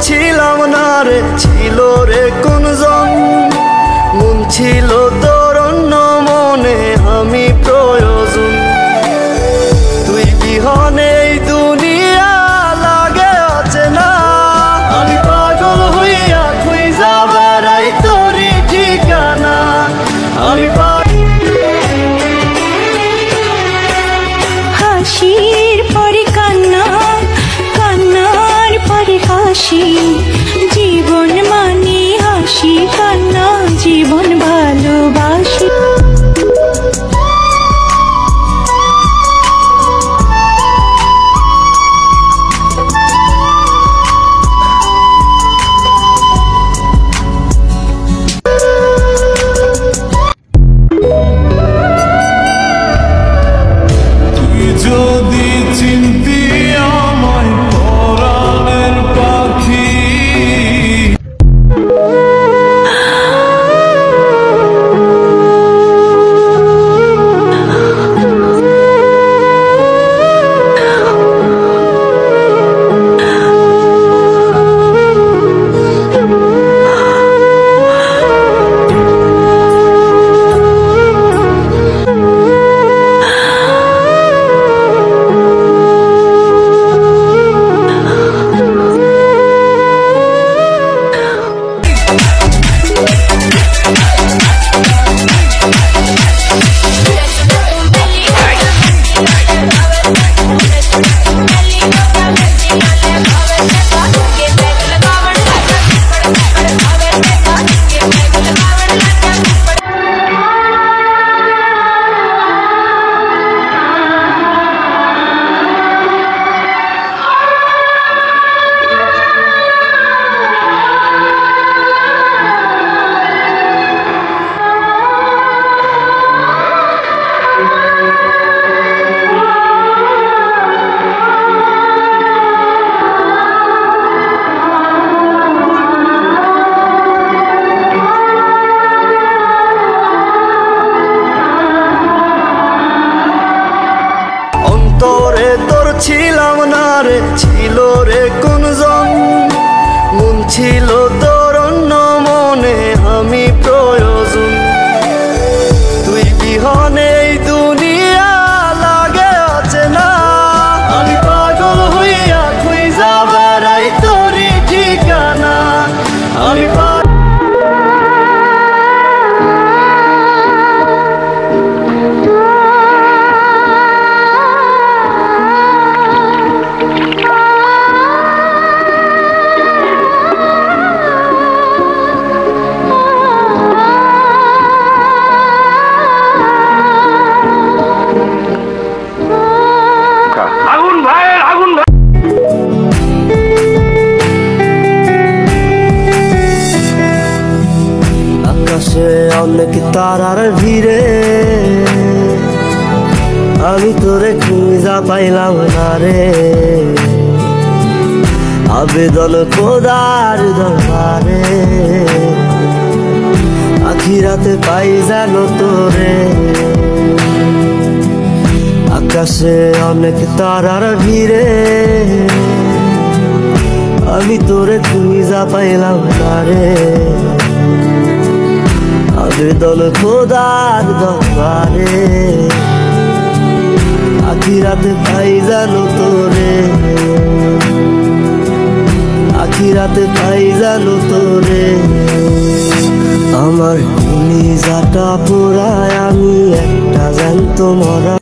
ছিলাম না রে, ছিল রে কোনজন। মন ছিল তোর অন্য মনে আমি প্রয়োজন। তুই বিহনে এই দুনিয়া লাগে অচেনা। আমি পাগল হইয়া খুঁজা বেড়াই তোরই ঠিকানা। আমি হাসির পরে কান্না, কান্নার পরে হাসি। জীবন মানে হাসি কান্না, জীবন ভালোবাসি। যদি চিনতি আমায় পরাণের পাখি, অন্তরে তোর ছিলাম না রে, ছিল রে কোনজন। মন ছিল তোর অন্য মনে আমি প্রয়োজন। তুই বিহনে এই দুনিয়া লাগে অচেনা। আমি পাগল হইয়া খুঁজা বেড়াই তোরই ঠিকানা। আমি আকাশে অনেক তারার ভিড়ে আমি তোরে খুঁজা পাইলাম না রে। আবেদন খোদার দরবারে, আখিরাতে পাই জানো তোরে। আকাশে অনেক তারার ভিড়ে আমি তোরে খুঁজা পাইলাম না রে। আবেদন খোদার দরবারে, আখিরাতে পাই জানো তোরে। আখিরাতে পাই জানো তোরে। আমার কলিজাটা পোড়ায় আমি একটা জ্যান্ত মরা।